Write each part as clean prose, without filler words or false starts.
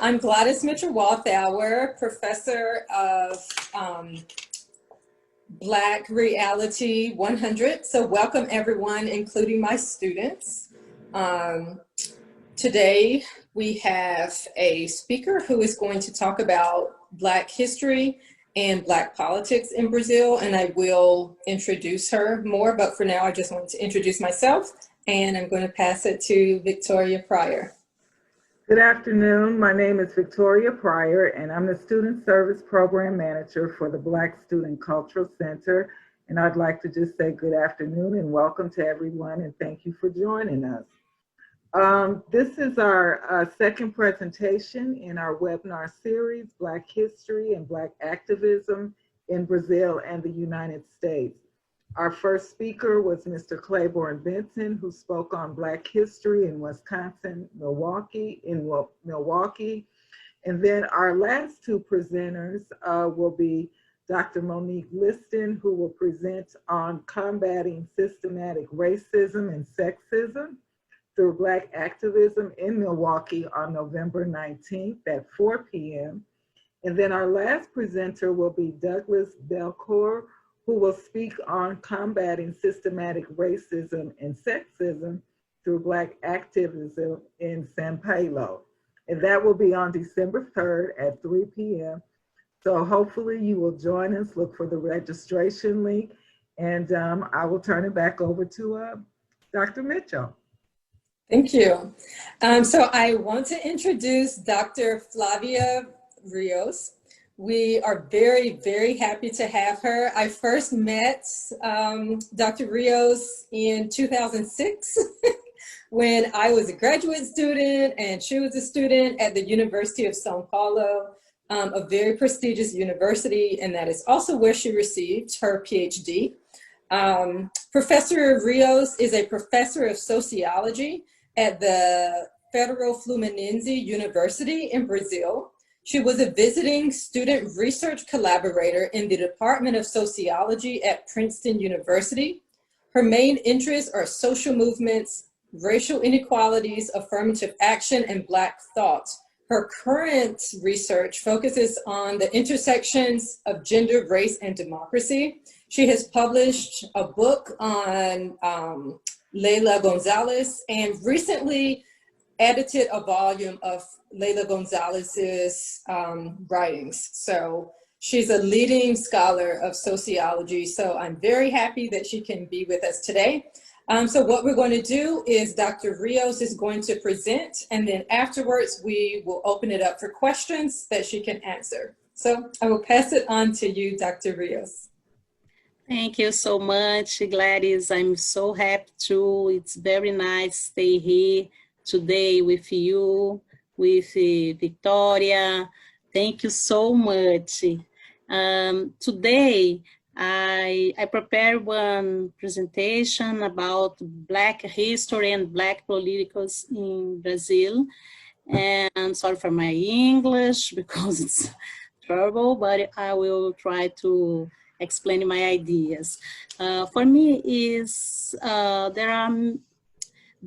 I'm Gladys Mitchell-Walthour, Professor of Black Reality 100. So welcome everyone, including my students. Today we have a speaker who is going to talk about Black history and Black politics in Brazil, and I will introduce her more, but for now I just want to introduce myself, and I'm going to pass it to Victoria Pryor. Good afternoon. My name is Victoria Pryor, and I'm the Student Service Program Manager for the Black Student Cultural Center. And I'd like to just say good afternoon and welcome to everyone, and thank you for joining us. This is our second presentation in our webinar series, Black History and Black Activism in Brazil and the United States. Our first speaker was Mr. Claiborne Benson, who spoke on Black history in Milwaukee. And then our last two presenters will be Dr. Monique Liston, who will present on combating systematic racism and sexism through Black activism in Milwaukee on November 19th at 4 p.m. And then our last presenter will be Douglas Belcourt, who will speak on combating systematic racism and sexism through Black activism in São Paulo. And that will be on December 3rd at 3 p.m. So hopefully you will join us, look for the registration link, and I will turn it back over to Dr. Mitchell. Thank you. So I want to introduce Dr. Flavia Rios. We are very, very happy to have her. I first met Dr. Rios in 2006 when I was a graduate student and she was a student at the University of São Paulo, a very prestigious university, and that is also where she received her Ph.D. Professor Rios is a professor of sociology at the Federal Fluminense University in Brazil. She was a visiting student research collaborator in the Department of Sociology at Princeton University. Her main interests are social movements, racial inequalities, affirmative action, and Black thought. Her current research focuses on the intersections of gender, race, and democracy. She has published a book on Leila Gonzalez and recently edited a volume of Leila Gonzalez's writings. So she's a leading scholar of sociology. So I'm very happy that she can be with us today. So what we're going to do is Dr. Rios is going to present, and then afterwards we will open it up for questions that she can answer. So I will pass it on to you, Dr. Rios. Thank you so much, Gladys. I'm so happy too. It's very nice to stay here today with you, with Victoria. Thank you so much. Today, I prepared one presentation about Black history and Black politicals in Brazil. And sorry for my English because it's terrible, but I will try to explain my ideas. For me, there are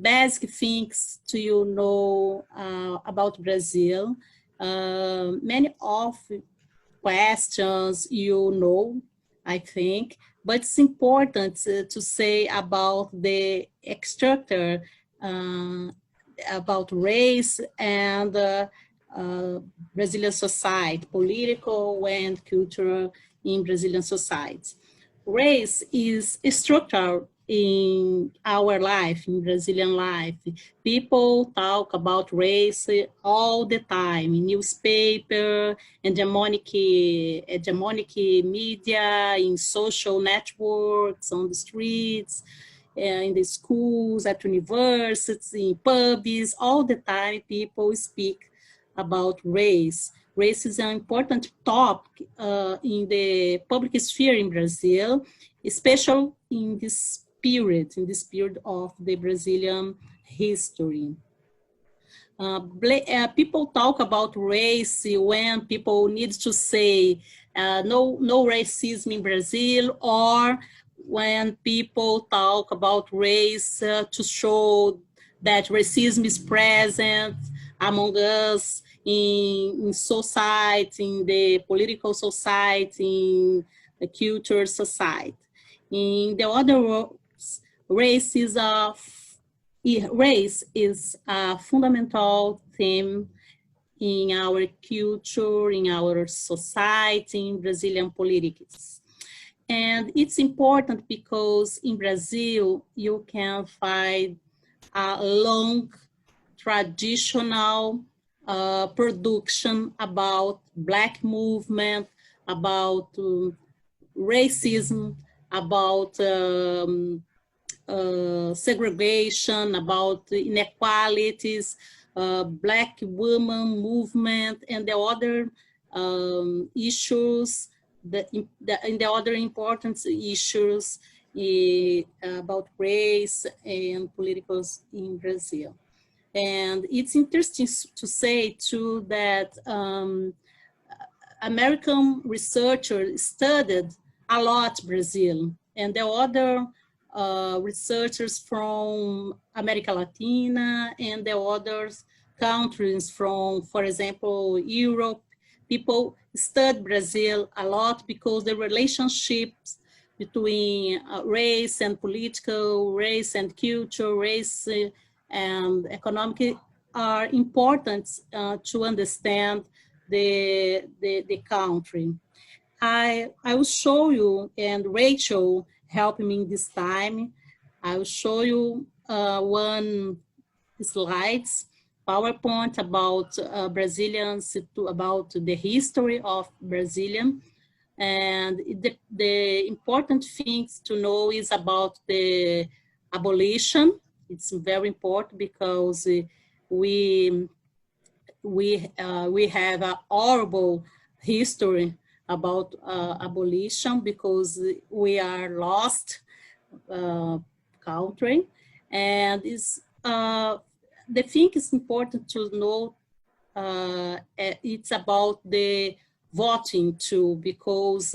basic things to know about Brazil. Many of questions I think, but it's important to say about the structure, about race and Brazilian society, political and cultural in Brazilian society. Race is structural in our life, in Brazilian life. People talk about race all the time, in newspaper, hegemonic media, in social networks, on the streets, in the schools, at universities, in pubs, all the time people speak about race. Race is an important topic in the public sphere in Brazil, especially in this period of the Brazilian history. People talk about race when people need to say no racism in Brazil, or when people talk about race to show that racism is present among us in society, in the political society, in the culture society. In the other words, race is a fundamental theme in our culture, in our society, in Brazilian politics. And it's important because in Brazil, you can find a long traditional production about Black movement, about racism, about segregation, about inequalities, Black women movement, and the other issues, the other important issues about race and politicals in Brazil. And it's interesting to say too that American researchers studied a lot Brazil, and the other researchers from America Latina and the other countries from, for example, Europe, people study Brazil a lot because the relationships between race and political, race and culture, race and economic are important to understand the country. I will show you, and Rachel helped me this time. I will show you one slides, PowerPoint about Brazilians, about the history of Brazilian. And the important things to know is about the abolition. It's very important because we have a horrible history about abolition because we are lost country, and the thing is important to know. It's about the voting too, because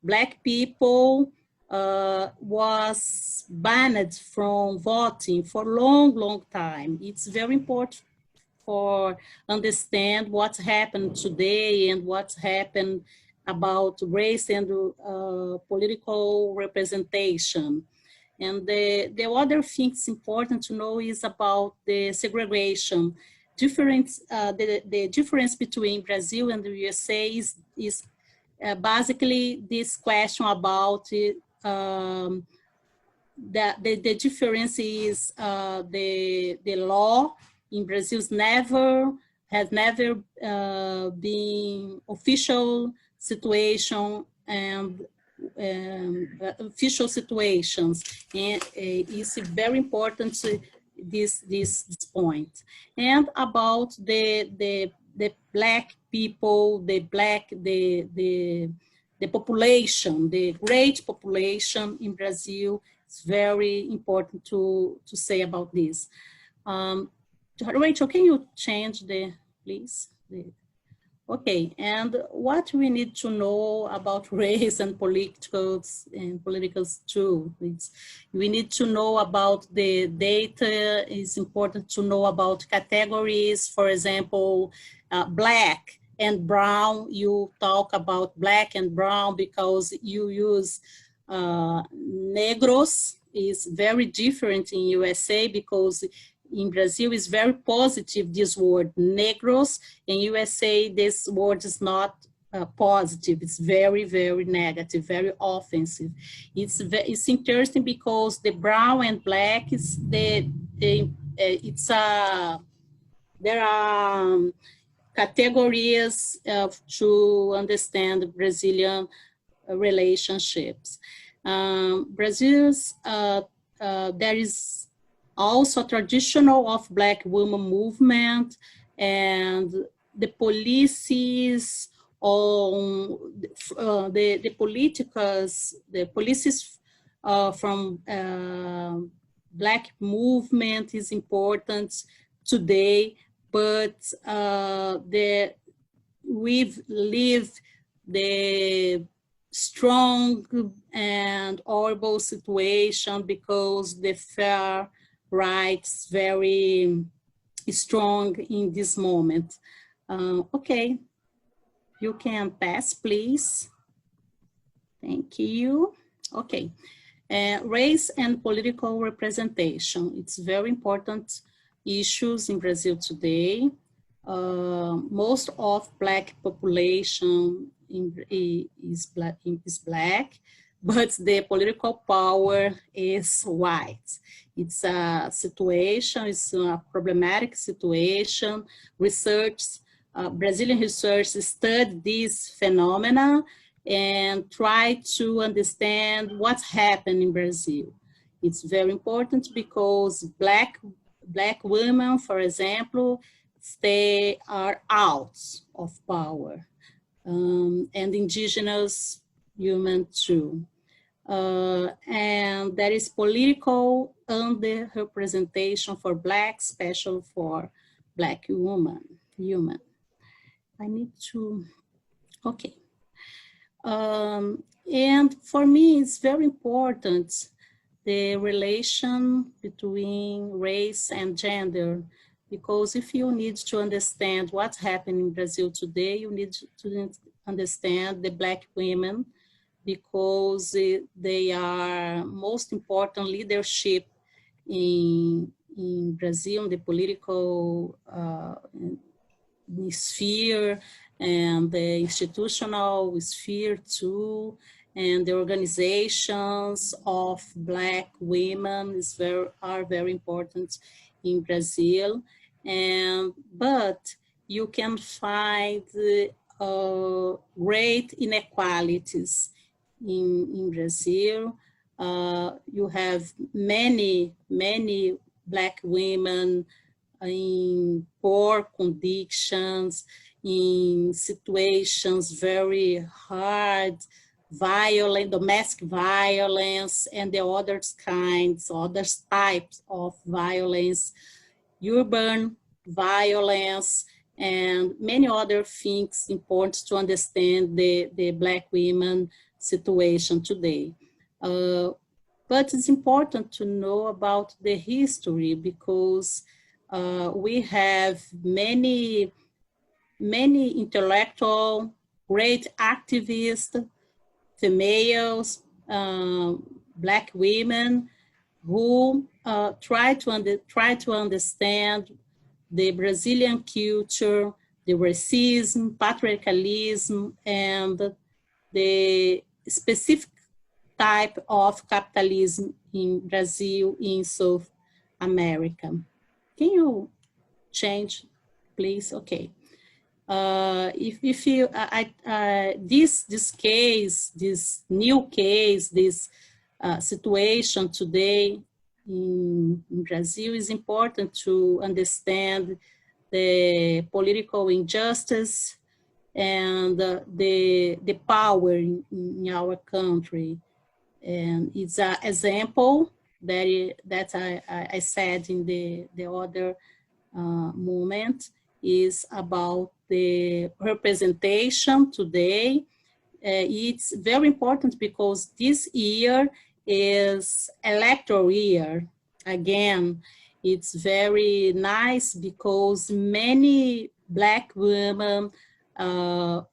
Black people was banned from voting for long time. It's very important for understand what's happened today and what's happened about race and political representation. And the other thing that's important to know is about the segregation. The difference between Brazil and the USA is basically this question about the difference is the law in Brazil has never been official situation and official situations, and it's very important this point. And about the Black people, the population, the great population in Brazil. It's very important to say about this. Rachel, can you change please? Okay, and what we need to know about race and politicals too. We need to know about the data. It's important to know about categories. For example, Black and brown. You talk about Black and brown because you use negros. Is very different in USA because in Brazil is very positive, this word negros. In USA, this word is not positive. It's very negative, very offensive. It's interesting because the brown and Black is there are categories to understand Brazilian relationships. Brazil's there is also traditional of Black women movement, and the policies on the policies from Black movement is important today, but we've lived the strong and horrible situation because the far rights very strong in this moment. Okay, you can pass, please. Thank you. Okay, race and political representation. It's very important issues in Brazil today. Most of Black population is black, but the political power is white. It's a situation, it's a problematic situation. Brazilian research study this phenomena and try to understand what's happened in Brazil. It's very important because black women, for example, they are out of power, and indigenous women too. And there is political underrepresentation for Black, especially for Black women. I need to, okay. And for me, it's very important, the relation between race and gender, because if you need to understand what's happening in Brazil today, you need to understand the Black women, because they are most important leadership in Brazil, in the political sphere and the institutional sphere too, and the organizations of Black women are very important in Brazil. But you can find great inequalities in Brazil. You have many Black women in poor conditions, in situations very hard, violent, domestic violence, and the other types of violence, urban violence, and many other things important to understand the Black women situation today. But it's important to know about the history, because we have many intellectual, great activists, females, Black women, who try to understand the Brazilian culture, the racism, patriarchalism, and the specific type of capitalism in Brazil, in South America. Can you change, please? Okay. If you, this case, this new case, this situation today in Brazil is important to understand the political injustice and the power in our country. And it's an example that I said in the other moment, is about the representation today. It's very important because this year is electoral year. Again, it's very nice because many Black women,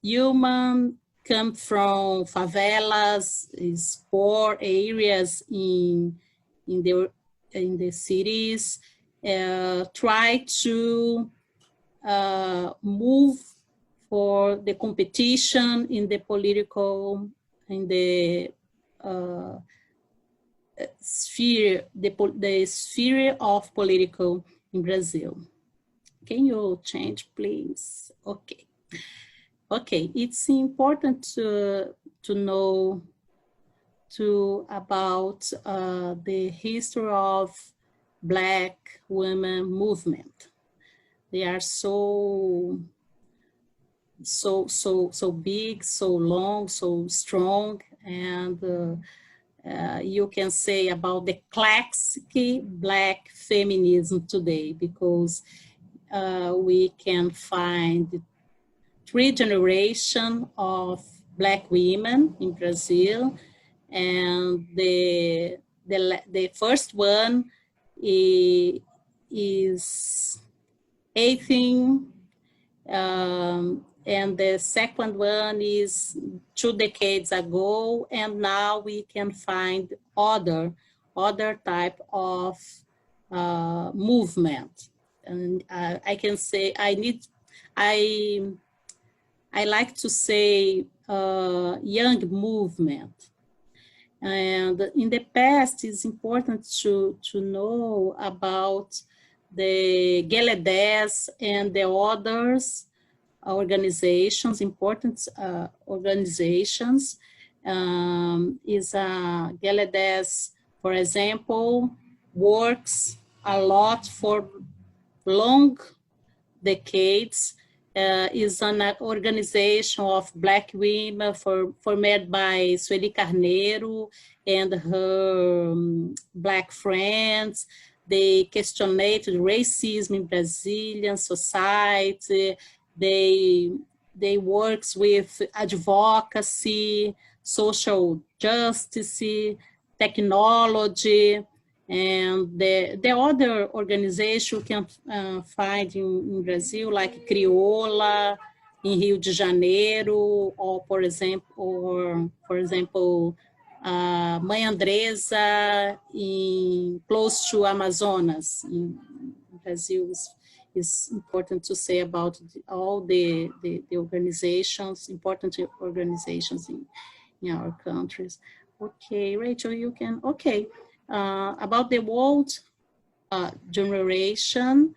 human, come from favelas, is poor areas in the cities, try to move for the competition in the political, in the sphere, the sphere of political in Brazil. Can you change, please? Okay. Okay, it's important to know about the history of Black women movement. They are so big, so long, so strong, and you can say about the classic Black feminism today, because we can find 3 generations of Black women in Brazil, and the first one is 18 And the second one is 2 decades ago, and now we can find other type of movement. And I can say I like to say young movement. And in the past, it's important to know about the Geledes and the others organizations, important organizations. Is Geledes, for example, works a lot for long decades, is an organization of Black women formed by Sueli Carneiro and her Black friends. They questionated racism in Brazilian society. They works with advocacy, social justice, technology, and the other organization you can find in Brazil, like Crioula in Rio de Janeiro, or for example, Mãe Andresa close to Amazonas in Brazil. Is important to say about all the organizations, important organizations in our countries. Okay, Rachel, you can, okay. About the old generation,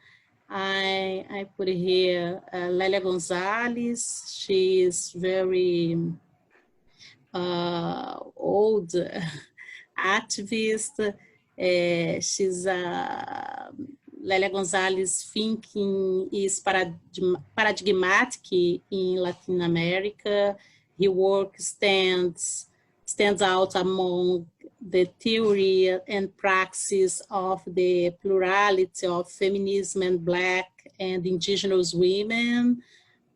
I put here Lélia Gonzalez. She is very old activist. She's Lélia Gonzalez thinking is paradigmatic in Latin America. Her work stands out among the theory and praxis of the plurality of feminism and Black and indigenous women,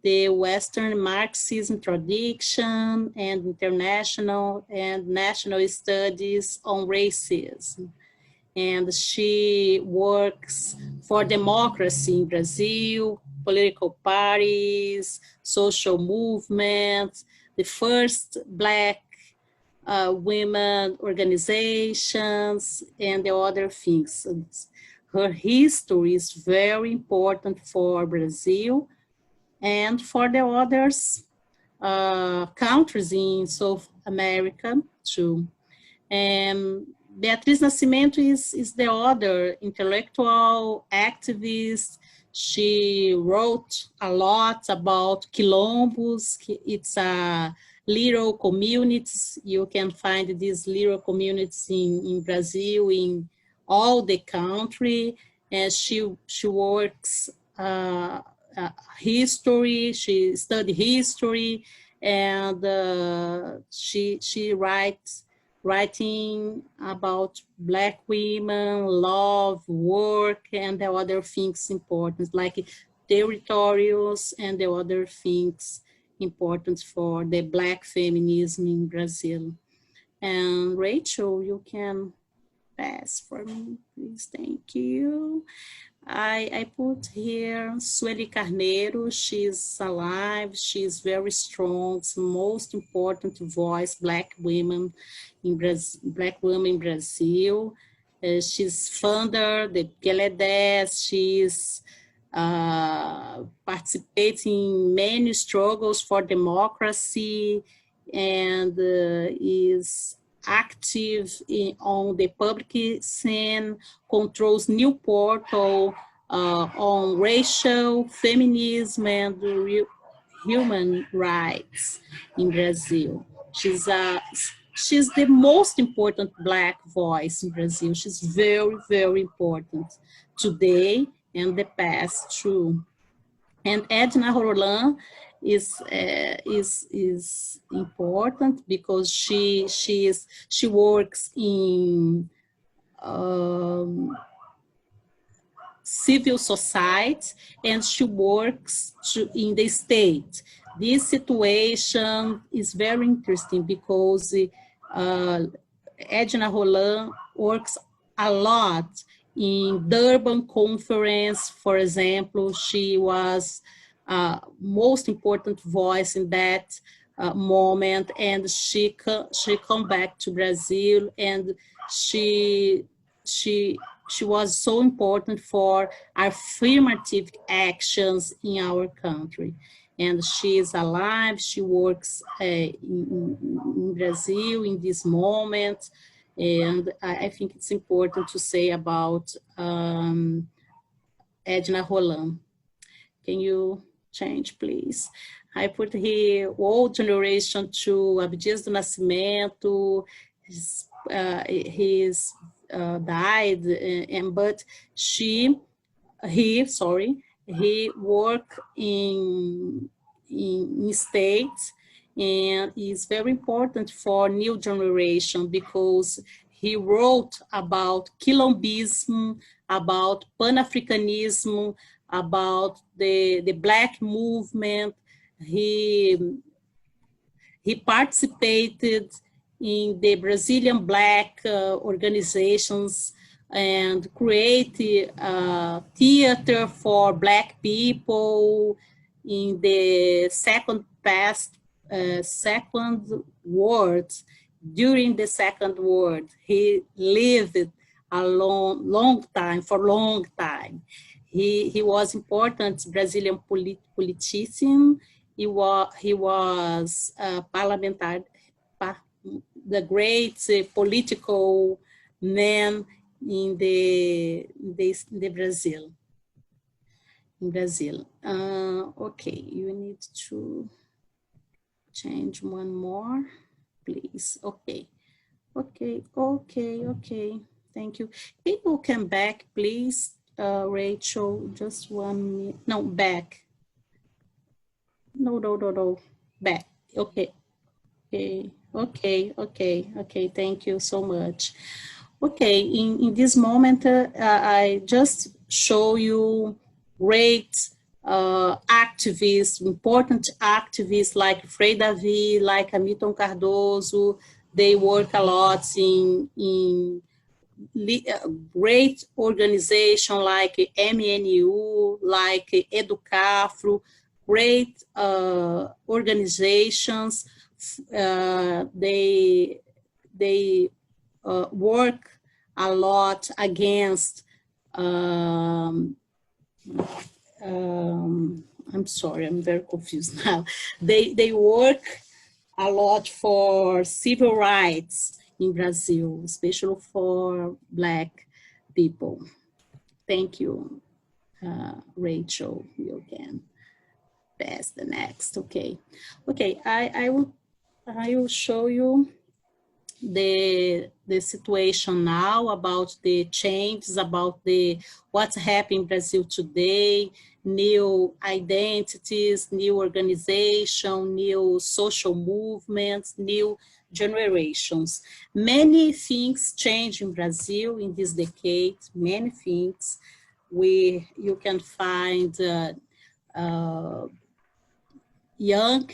the Western Marxism tradition, and international and national studies on racism. And she works for democracy in Brazil, political parties, social movements, the first Black women organizations, and the other things. Her history is very important for Brazil and for the others countries in South America too. And Beatriz Nascimento is the other intellectual activist. She wrote a lot about quilombos. It's a little communities. You can find these little communities in Brazil, in all the country. And she works history. She studied history, and she writing about Black women, love, work, and the other things important, like territorials and the other things important for the Black feminism in Brazil. And Rachel, you can pass for me, please. Thank you. I put here Sueli Carneiro. She's alive. She's very strong. It's the most important voice, Black women in Brazil. She's founder the Geledes. She's participating in many struggles for democracy, and is active on the public scene, controls new portal on racial, feminism, and human rights in Brazil. She's the most important Black voice in Brazil. She's very, very important today and the past too. And Edna Roland is important because she works in civil society, and she works in the state. This situation is very interesting because Edna Roland works a lot in Durban conference. For example, she was most important voice in that moment, and she come back to Brazil, and she was so important for affirmative actions in our country. And she is alive, she works in Brazil in this moment, and I think it's important to say about Edna Roland. Can you change, please? I put here old generation to Abdias do Nascimento. He's died, but he worked in states, and is very important for new generation because he wrote about Quilombism, about Pan-Africanism, about the Black movement. He participated in the Brazilian Black organizations and created theater for Black people in the second world. During the second world, he lived a long time. He was important Brazilian politician. He was parliamentary, the great political man in the Brazil. In Brazil. Okay, you need to change one more, please. Okay. Thank you. Can you come back, please, Rachel? Just 1 minute. No, back. No. Back. Okay. Thank you so much. Okay, in this moment, I just show you great activists, important activists like Frei Davi, like Hamilton Cardoso. They work a lot in great organization like MNU, like Educafro, great organizations. They work a lot against I'm sorry, I'm very confused now. They work a lot for civil rights in Brazil, especially for Black people. Thank you, Rachel. You can pass the next. Okay, I will show you the situation now, about the changes, about what's happening in Brazil today, new identities, new organization, new social movements, new generations. Many things change in Brazil in this decade, many things. You can find young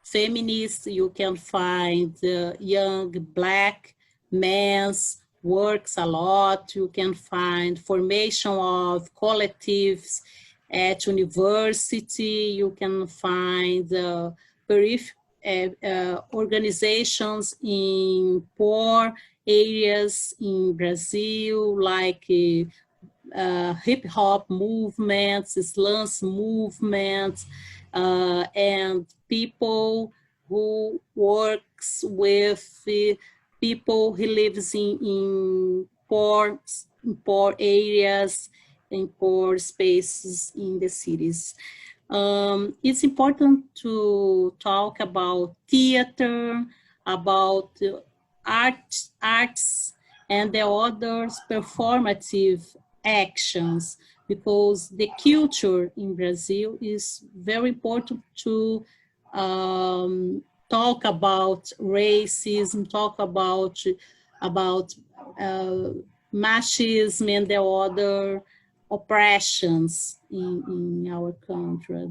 feminists, you can find young Black men works a lot, you can find formation of collectives at university, you can find organizations in poor areas in Brazil, like HipHop movements, slums movements, and people who works with people who lives in poor areas, in poor spaces in the cities. It's important to talk about theater, about arts, and the other performative actions, because the culture in Brazil is very important to talk about racism, talk about machismo and the other oppressions in our country.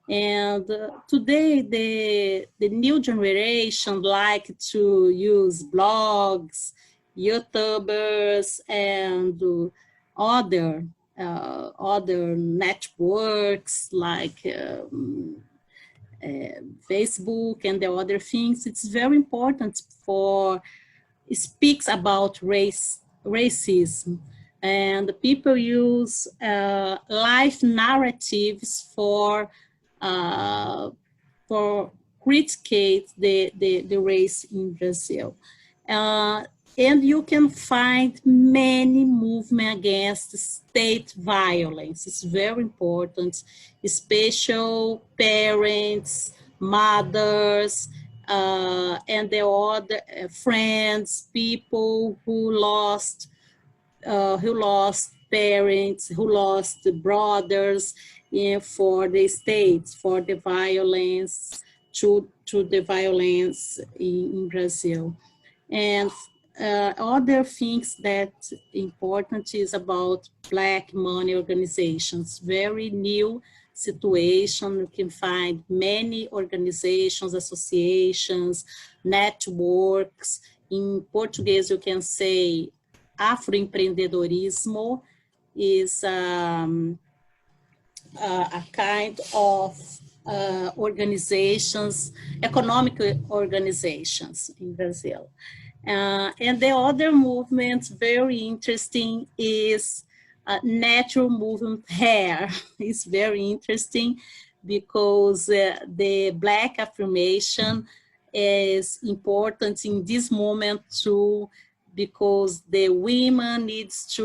And today, the new generation like to use blogs, YouTubers, and other other networks like Facebook and the other things. It's very important for speaks about racism, and people use life narratives for criticate the race in Brazil. And you can find many movements against state violence. It's very important, especially parents, mothers, and the other friends, people who lost parents, who lost brothers for the state, for the violence, to the violence in Brazil. And other things that important is about Black money organizations, very new situation. You can find many organizations, associations, networks. In Portuguese, you can say Afroempreendedorismo is a kind of organizations, economic organizations in Brazil. And the other movement, very interesting, is natural movement hair. It's very interesting because the Black affirmation is important in this moment too, because the women needs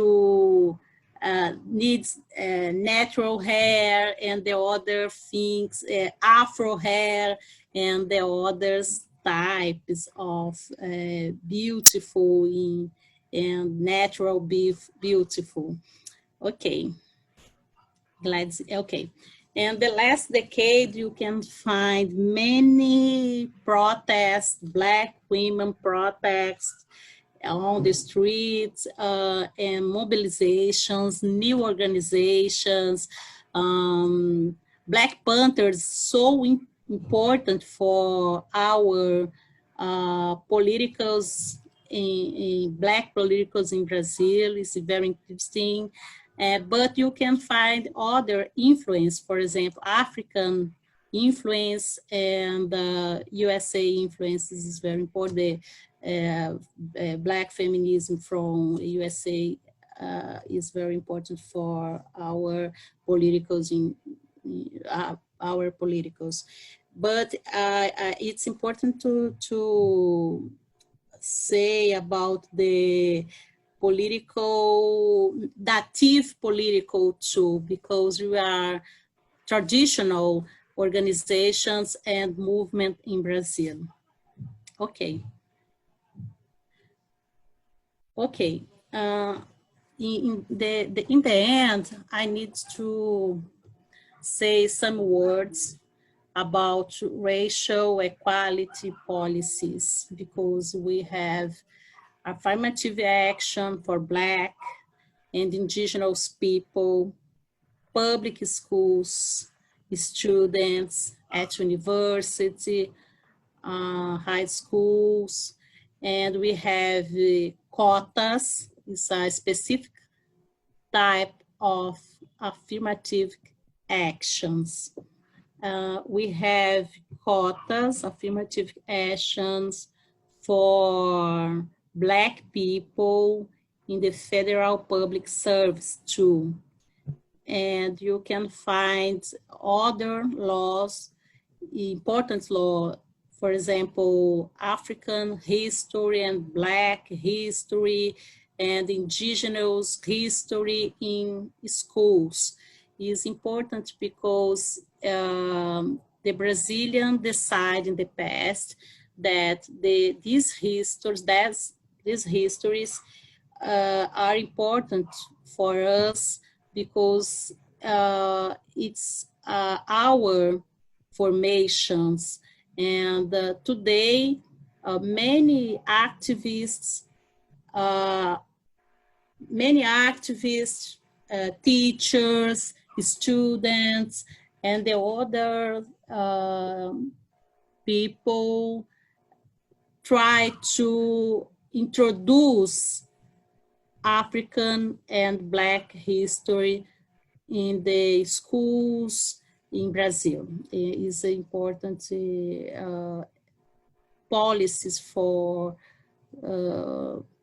natural hair and the other things, Afro hair and the others types of beautiful and natural beautiful. Okay, okay. And the last decade, you can find many protests, Black women protests on the streets and mobilizations, new organizations. Black Panthers, so important for our politicals, in Black politicals in Brazil. Is very interesting. But you can find other influence, for example, African influence and USA influence. This is very important. Black feminism from USA is very important for our politicals our politicals. But it's important to say about the political, native political too, because we are traditional organizations and movement in Brazil. Okay. Okay. In the end, I need to say some words about racial equality policies, because we have affirmative action for Black and indigenous people, public schools, students at university, high schools, and we have quotas. It's a specific type of affirmative actions. We have quotas, affirmative actions for Black people in the federal public service too. And you can find other laws, important law, for example, African history and Black history and indigenous history in schools. Is important because the Brazilian decided in the past that these histories are important for us because it's our formations. And today, many activists, teachers, students, and the other people try to introduce African and Black history in the schools in Brazil. It is important policies for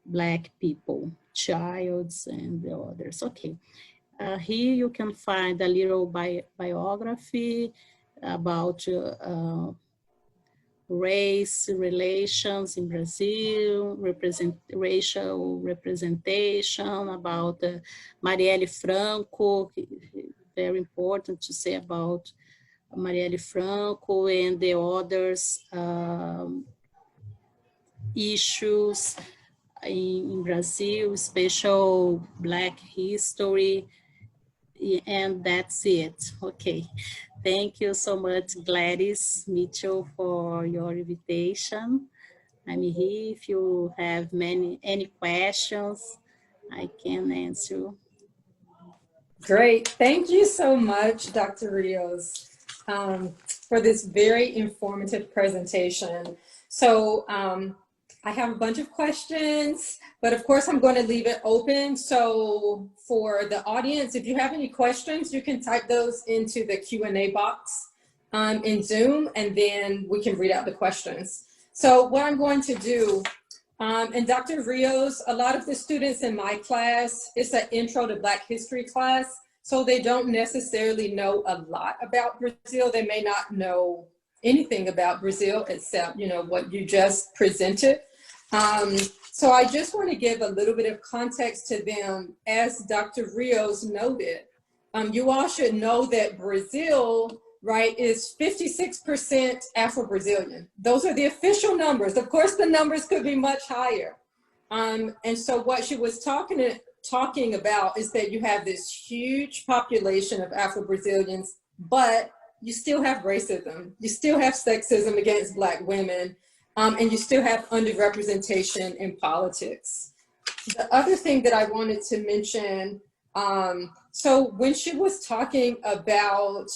Black people, childs and the others. Okay, here you can find a little biography about race relations in Brazil, racial representation, about Marielle Franco, very important to say about Marielle Franco and the others issues in Brazil, special Black history, and that's it. Okay. Thank you so much, Gladys Mitchell, for your invitation. I'm here. If you have any questions, I can answer. Great. Thank you so much, Dr. Rios, for this very informative presentation. So I have a bunch of questions, but of course I'm going to leave it open. So for the audience, if you have any questions, you can type those into the Q&A box in Zoom, and then we can read out the questions. So what I'm going to do, and Dr. Rios, a lot of the students in my class, it's an intro to Black history class, so they don't necessarily know a lot about Brazil. They may not know anything about Brazil except, you know, what you just presented. So I just want to give a little bit of context to them. As Dr. Rios noted, you all should know that Brazil, right, is 56% Afro-Brazilian. Those are the official numbers. Of course, the numbers could be much higher. And so what she was talking about is that you have this huge population of Afro-Brazilians, but you still have racism. You still have sexism against Black women. And you still have underrepresentation in politics. The other thing that I wanted to mention, so when she was talking about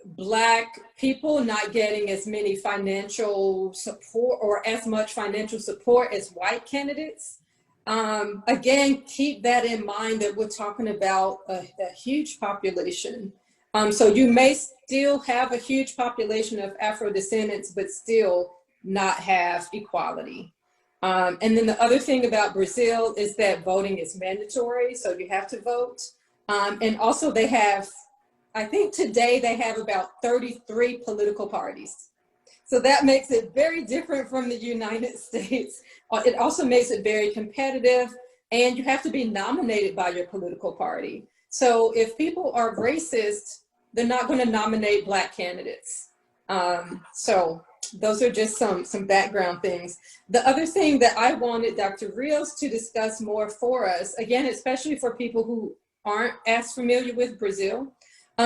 Black people not getting as many financial support or as much financial support as white candidates, again, keep that in mind that we're talking about a huge population. So you may still have a huge population of Afro-descendants, but still not have equality. And then the other thing about Brazil is that voting is mandatory, so you have to vote. And also they have, I think today they have about 33 political parties. So that makes it very different from the United States. It also makes it very competitive, and you have to be nominated by your political party. So if people are racist, they're not going to nominate Black candidates. So those are just some background things. The other thing that I wanted Dr. Rios to discuss more for us, again, especially for people who aren't as familiar with Brazil.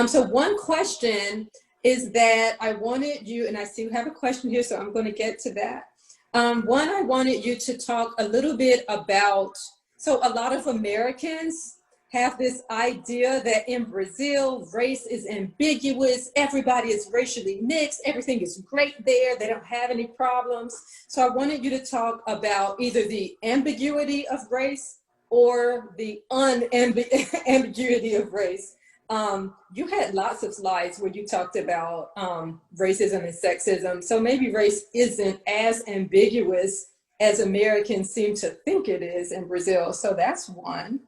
So one question is that I wanted you, and I see you have a question here, so I'm going to get to that. One, I wanted you to talk a little bit about, so a lot of Americans have this idea that in Brazil, race is ambiguous, everybody is racially mixed, everything is great there, they don't have any problems. So I wanted you to talk about either the ambiguity of race or the unambiguity of race. You had lots of slides where you talked about racism and sexism, so maybe race isn't as ambiguous as Americans seem to think it is in Brazil, so that's one.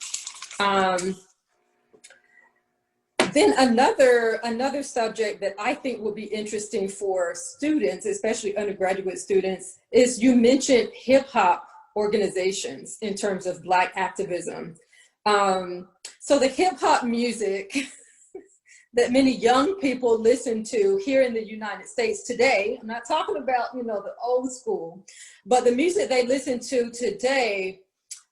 Then another subject that I think will be interesting for students, especially undergraduate students, is you mentioned hip-hop organizations in terms of Black activism. So the hip-hop music that many young people listen to here in the United States today, I'm not talking about, you know, the old school, but the music they listen to today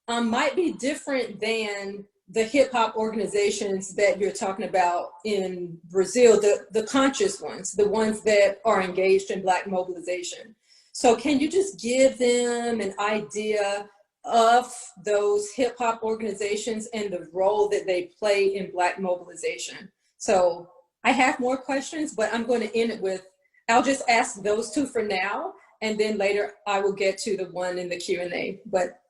might be different than the hip hop organizations that you're talking about in Brazil, the conscious ones, the ones that are engaged in Black mobilization. So can you just give them an idea of those hip hop organizations and the role that they play in Black mobilization? So I have more questions, but I'm going to end it with, I'll just ask those two for now, and then later I will get to the one in the Q&A. But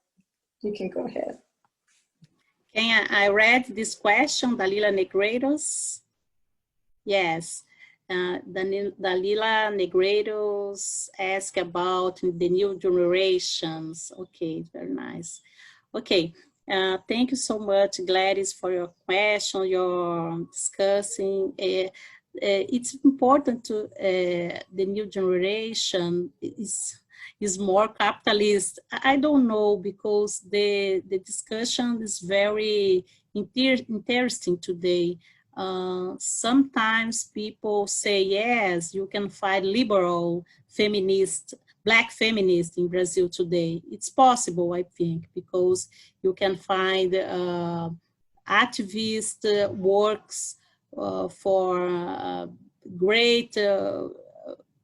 You can go ahead. Can I read this question, Dalila Negreiros? Yes. Dalila Negreiros asked about the new generations. Okay, very nice. Okay, thank you so much, Gladys, for your question, your discussing. It's important to the new generation is more capitalist. I don't know, because the discussion is very interesting today. Sometimes people say, yes, you can find liberal feminist, Black feminists in Brazil today. It's possible, I think, because you can find activist works for great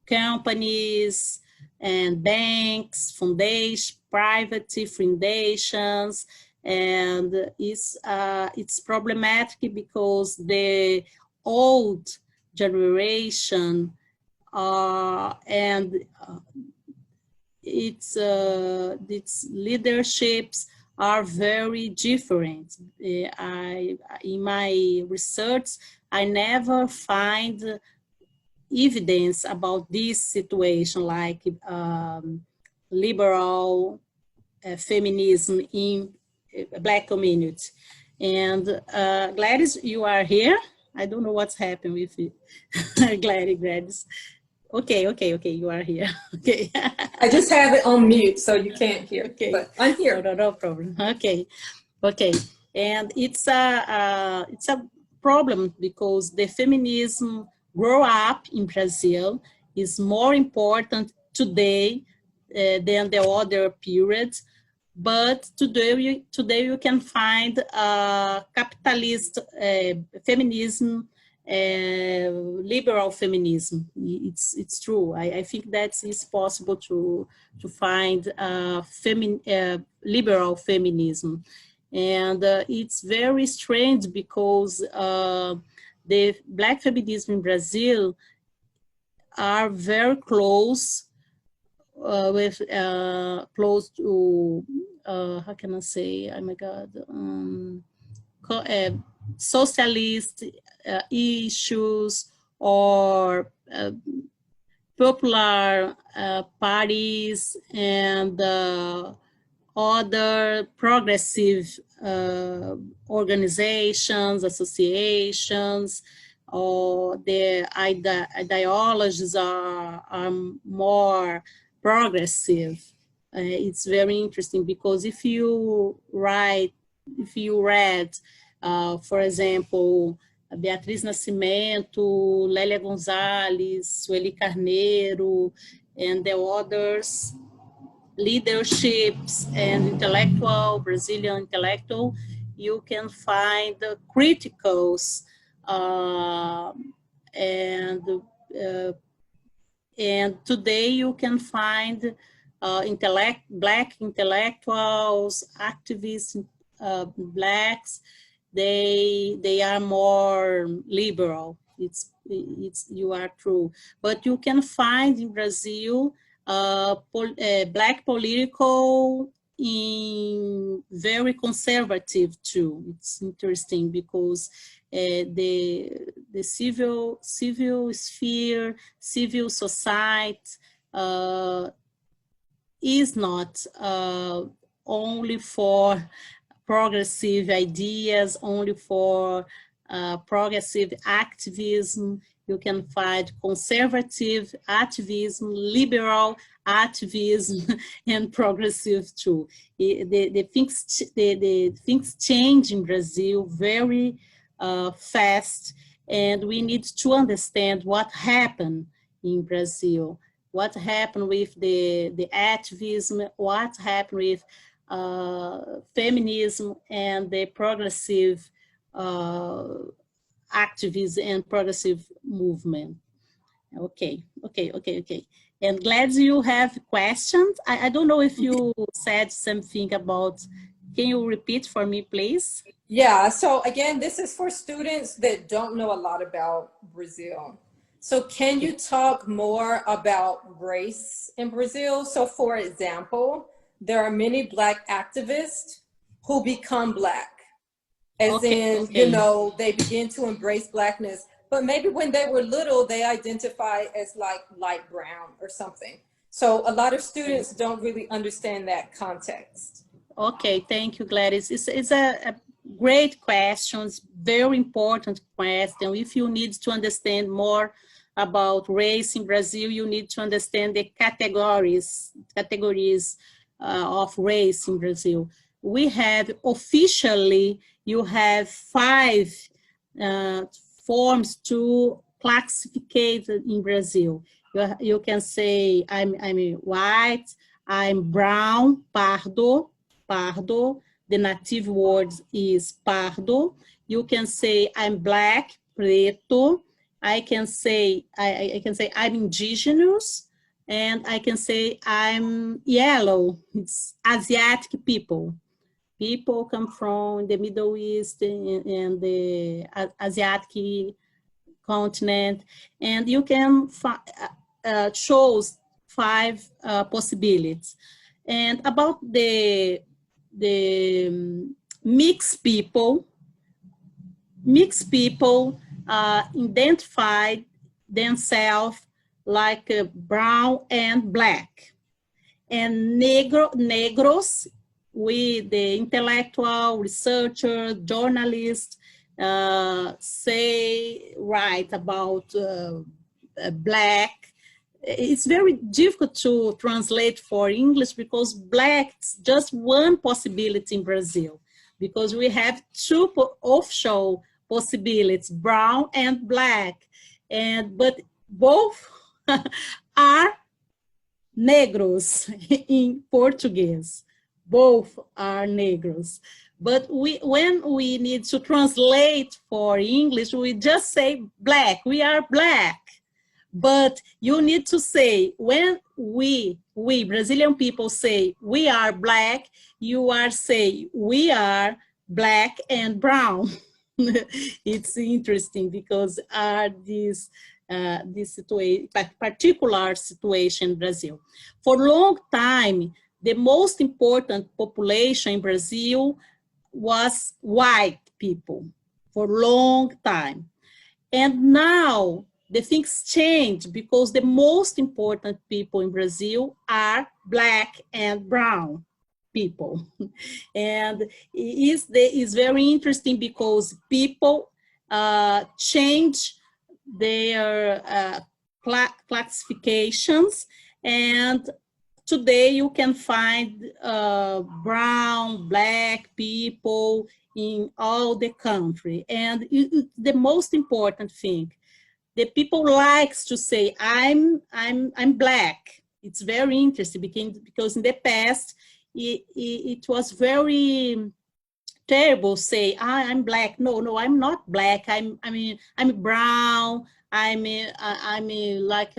companies and banks, foundations, private foundations, and it's problematic because the old generation and its leaderships are very different. In my research, I never find evidence about this situation, like liberal feminism in Black community. And Gladys, you are here. I don't know what's happened with you. Gladys. Okay, you are here. Okay. I just have it on mute, so you can't hear. Okay. But I'm here. No problem. Okay. And it's a problem because the feminism grow up in Brazil is more important today than the other periods. But today you can find capitalist feminism, liberal feminism. It's true. I think that it's possible to find liberal feminism, and it's very strange because the Black feminism in Brazil are very close close to how can I say? Oh my God. Socialist issues or popular parties and other progressive organizations, associations, or their ideologies are more progressive. It's very interesting because if you read, for example, Beatriz Nascimento, Lélia Gonzalez, Sueli Carneiro, and the others, leaderships and Brazilian intellectual, you can find criticals and today you can find Black intellectuals, activists, Blacks. They are more liberal. You are true, but you can find in Brazil Black political in very conservative too. It's interesting because the civil sphere, civil society is not only for progressive ideas, only for progressive activism. You can find conservative activism, liberal activism, and progressive too. The things change in Brazil very fast, and we need to understand what happened in Brazil, what happened with the activism, what happened with feminism and the progressive activism and progressive movement. Okay. And glad you have questions. I don't know if you said something about, can you repeat for me, please? Yeah, so again, this is for students that don't know a lot about Brazil. So can you talk more about race in Brazil? So for example, there are many Black activists who become Black. As Okay, in, you know, they begin to embrace Blackness, but maybe when they were little, they identify as like light brown or something. So a lot of students don't really understand that context. Okay, thank you, Gladys. It's a great question, it's very important question. If you need to understand more about race in Brazil, you need to understand the categories of race in Brazil. We have officially, you have 5 forms to classify in Brazil. You can say I'm white, I'm brown, pardo. The native word is pardo. You can say I'm black, preto. I can say I'm indigenous, and I can say I'm yellow. It's Asiatic people. People come from the Middle East and the Asiatic continent, and you can choose 5 possibilities. And about the mixed people identify themselves like brown and black. And negros, with the intellectual, researcher, journalist, write about black. It's very difficult to translate for English because black is just one possibility in Brazil, because we have 2 offshore possibilities, brown and black, but both are negros in Portuguese. Both are negros. But when we need to translate for English, we just say black, we are black. But you need to say, when we Brazilian people say we are black, you are saying we are black and brown. It's interesting because this particular situation in Brazil. For a long time, the most important population in Brazil was white people for a long time. And now the things change because the most important people in Brazil are black and brown people. And it's very interesting because people change their classifications, and today you can find brown, black people in all the country. And the most important thing, the people likes to say, I'm black. It's very interesting because in the past, it was very terrible say, I'm black. No, I'm not black. I'm brown. I'm like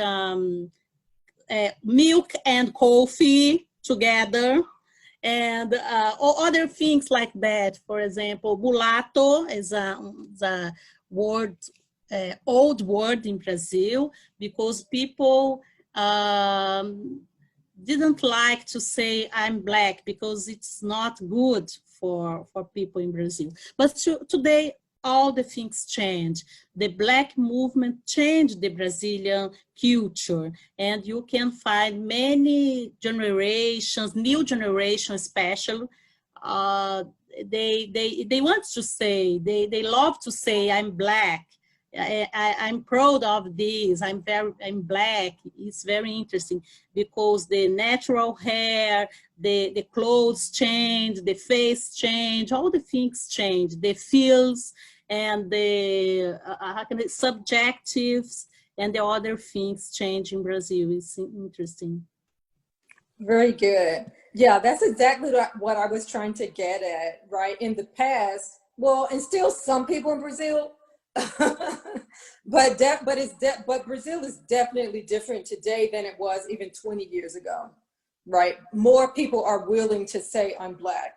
milk and coffee together, and other things like that. For example, mulatto is a word, old word in Brazil, because people didn't like to say I'm black because it's not good for people in Brazil. But today, all the things change. The Black movement changed the Brazilian culture, and you can find many generations, new generations especially, they want to say, they love to say I'm black. I'm proud of this. I'm black. It's very interesting because the natural hair, the clothes change, the face change, all the things change, the feels and the subjectives and the other things change in Brazil. It's interesting. Very good. Yeah, that's exactly what I was trying to get at, right? In the past, well, and still some people in Brazil, but Brazil is definitely different today than it was even 20 years ago, right? More people are willing to say I'm black.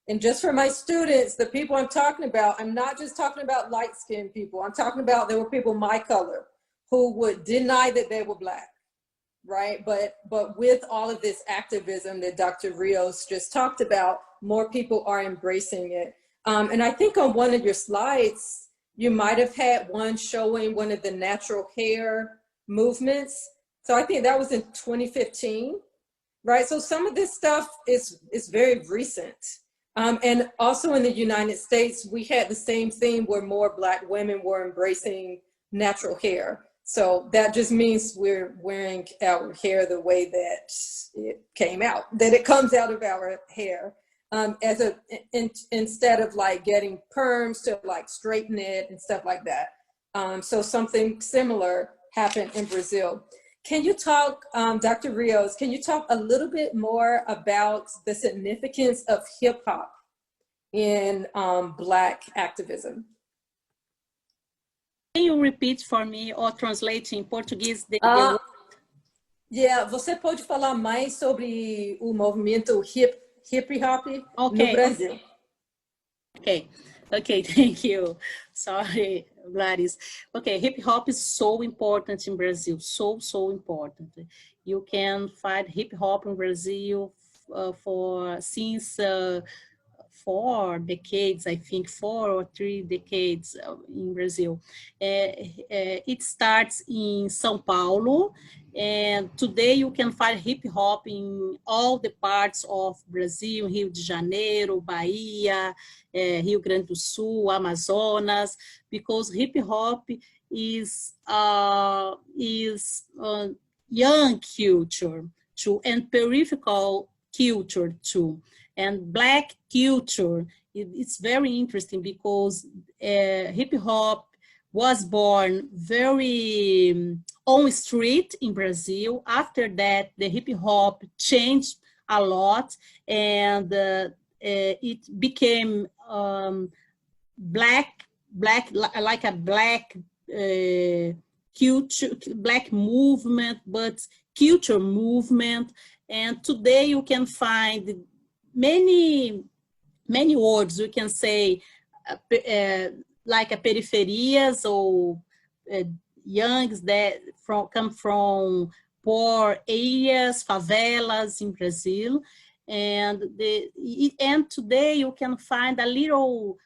And just for my students, the people I'm talking about, I'm not just talking about light-skinned people. I'm talking about there were people my color who would deny that they were black. right? But with all of this activism that Dr. Rios just talked about, more people are embracing it. And I think on one of your slides, you might have had one showing one of the natural hair movements. So I think that was in 2015, right? So some of this stuff is very recent. And also in the United States, we had the same thing where more Black women were embracing natural hair. So that just means we're wearing our hair the way that it came out, that it comes out of our hair, instead of like getting perms to like straighten it and stuff like that. So something similar happened in Brazil. Can you talk, Dr. Rios, can you talk a little bit more about the significance of hip hop in Black activism? Can you repeat for me or translate em português? Yeah, você pode falar mais sobre o movimento hip hop no Brasil? Okay, thank you. Sorry, Gladys. Okay, hip hop is so important in Brazil, so important. You can find hip hop in Brazil since 4 decades, I think 4 or 3 decades in Brazil. It starts in São Paulo, and today you can find hip hop in all the parts of Brazil, Rio de Janeiro, Bahia, Rio Grande do Sul, Amazonas, because hip hop is young culture too, and peripheral culture too. And Black culture, it's very interesting because hip hop was born very on street in Brazil. After that, the hip hop changed a lot, and it became black, like a black culture, black movement, but culture movement. And today you can find many words. We can say like a periferias or youngs that come from poor areas, favelas in Brazil, and today you can find a little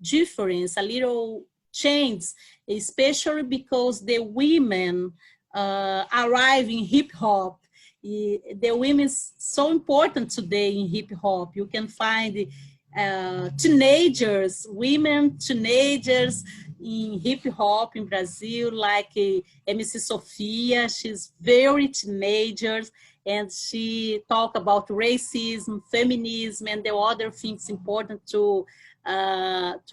difference, a little change, especially because the women arrive in hip hop. The women is so important today in hip hop. You can find teenagers in hip hop in Brazil, like MC Sofia. She's very teenagers, and she talk about racism, feminism, and the other things important to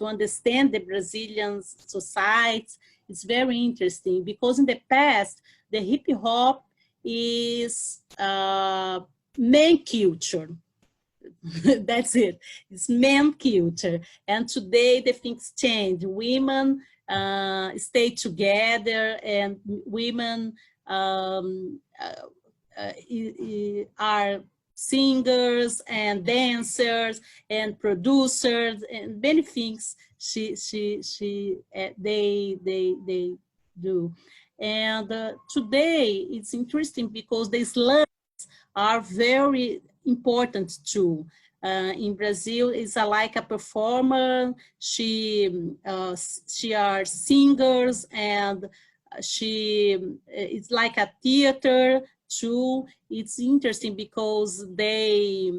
understand the Brazilian society. It's very interesting because in the past, the hip hop is man culture. That's it. It's man culture. And today the things change. Women stay together, and women are singers and dancers and producers and many things they do. And today it's interesting because the slams are very important too. In Brazil, it's like a performer. She are singers, and it's like a theater too. It's interesting because they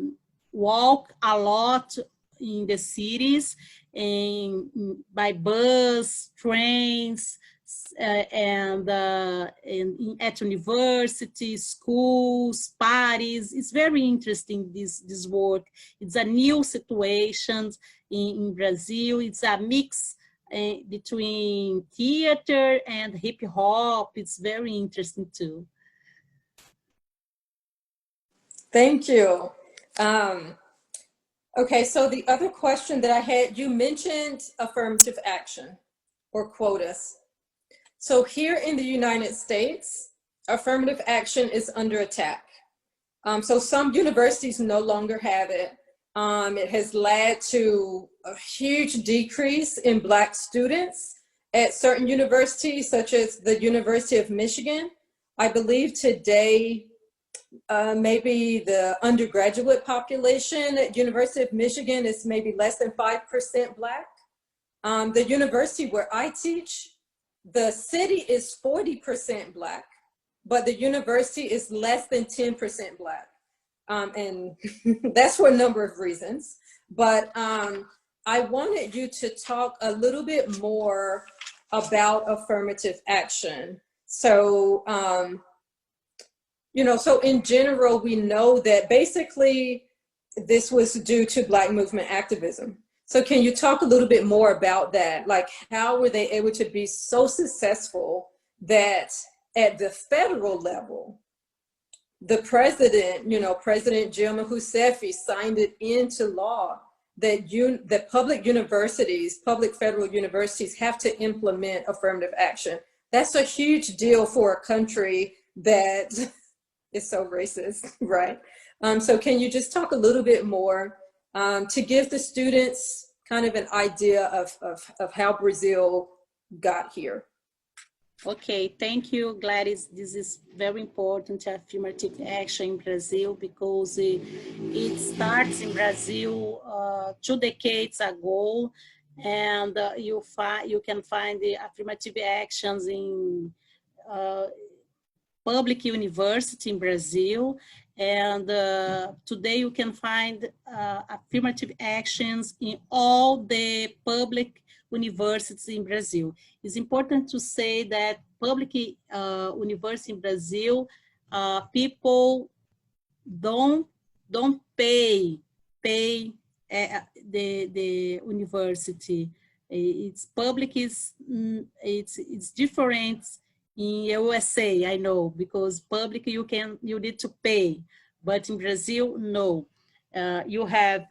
walk a lot in the cities, and by bus, trains, and at universities, schools, parties. It's very interesting, this work. It's a new situation in Brazil. It's a mix between theater and hip hop. It's very interesting too. Thank you. Okay, so the other question that I had, you mentioned affirmative action or quotas. So here in the United States, affirmative action is under attack. So some universities no longer have it. It has led to a huge decrease in Black students at certain universities, such as the University of Michigan. I believe today, maybe the undergraduate population at University of Michigan is maybe less than 5% Black. The university where I teach, the city is 40% Black, but the university is less than 10% Black. And that's for a number of reasons. But I wanted you to talk a little bit more about affirmative action. So, so in general, we know that basically this was due to Black movement activism. So can you talk a little bit more about that? Like, how were they able to be so successful that at the federal level, the president, President Dilma Rousseff signed it into law that public universities, public federal universities have to implement affirmative action. That's a huge deal for a country that is so racist, right? So can you just talk a little bit more to give the students kind of an idea of how Brazil got here? Okay, thank you, Gladys. This is very important, affirmative action in Brazil, because it starts in Brazil 2 decades ago, and you can find the affirmative actions in public university in Brazil, and today you can find affirmative actions in all the public universities in Brazil. It's important to say that public university in Brazil, people don't pay the university. It's public, it's different in USA, I know, because public you need to pay, but in Brazil, no. You have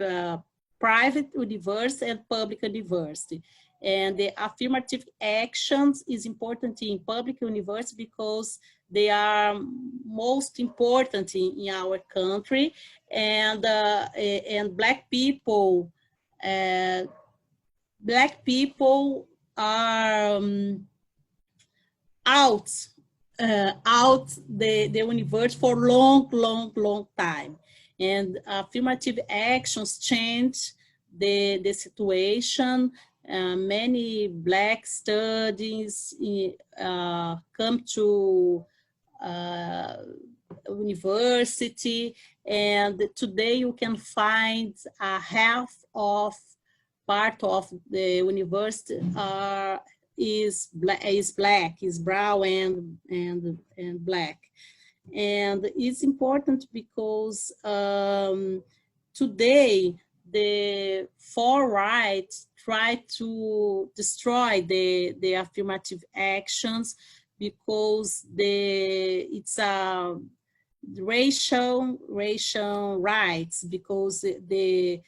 private university and public university. And the affirmative actions is important in public university because they are most important in our country, and Black people are out the university for long time, and affirmative actions change the situation. Many Black studies come to university, and today you can find half of part of the university is brown and Black. And it's important because today the far right try to destroy the affirmative actions because it's racial rights, because the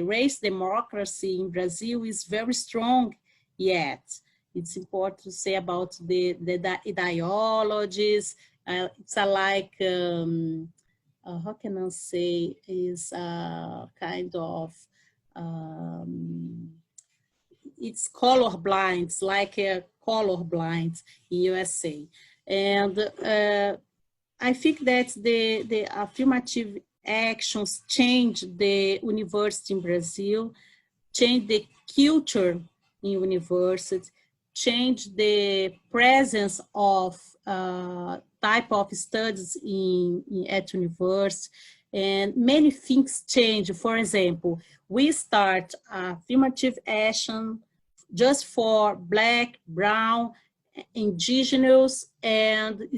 race democracy in Brazil is very strong yet. It's important to say about the ideologies. It's like, how can I say, is a kind of, it's colorblind, it's like a colorblind in USA. And I think that the affirmative actions change the university in Brazil, change the culture in university, change the presence of type of studies at university, and many things change. For example, we start affirmative action just for Black, brown, indigenous, and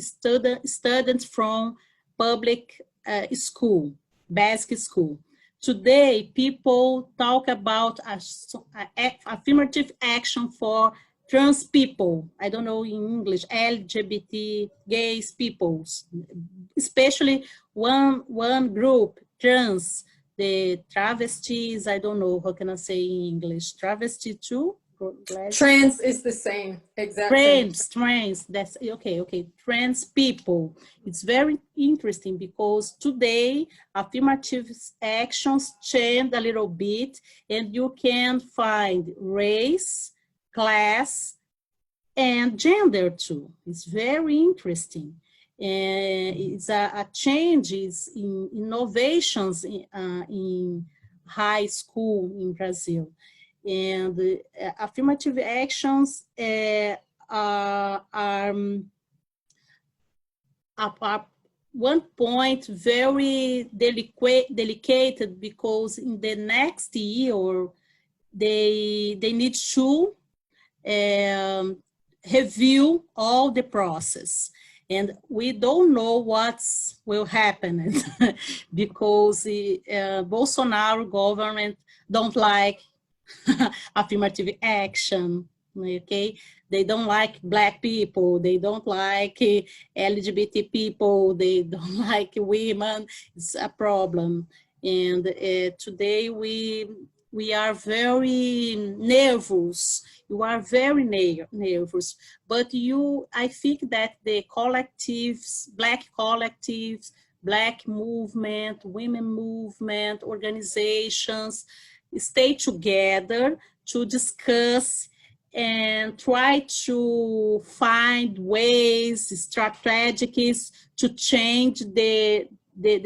students from public school, basic school. Today, people talk about affirmative action for trans people. I don't know in English, LGBT, gays peoples, especially one group, trans, the travesties. I don't know, how can I say in English, travesty too? Trans is the same, exactly. Trans, that's okay. Trans people. It's very interesting because today affirmative actions change a little bit, and you can find race, class, and gender too. It's very interesting. And it's a changes in innovations in high school in Brazil. And affirmative actions are one point very delicate because in the next year they need to review all the process, and we don't know what will happen because the Bolsonaro government don't like affirmative action. Okay, they don't like Black people, they don't like LGBT people, they don't like women. It's a problem. And today we are very nervous. You are very nervous. But I think that the collectives, Black movement, women movement, organizations, stay together to discuss and try to find ways, strategies to change the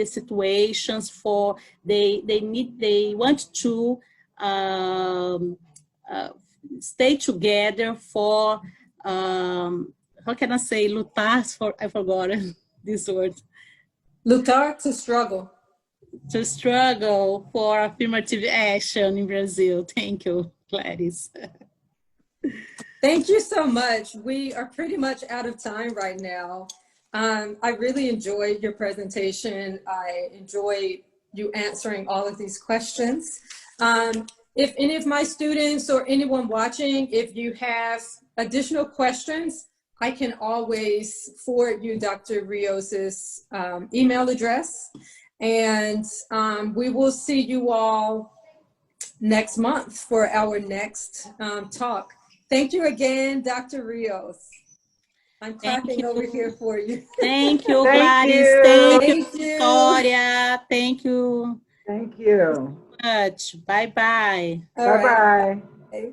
situations for they want to stay together for how can I say lutar for, I forgot this word. Lutar, to struggle. To struggle for affirmative action in Brazil. Thank you, Gladys. Thank you so much. We are pretty much out of time right now. I really enjoyed your presentation. I enjoyed you answering all of these questions. If any of my students or anyone watching, if you have additional questions, I can always forward you Dr. Rios's email address. And we will see you all next month for our next talk. Thank you again, Dr. Rios. I'm clapping over here for you. Thank you, Thank Gladys. you. Thank you, Victoria. Thank you. Thank you. Much. Bye-bye. All right. Bye-bye. Bye.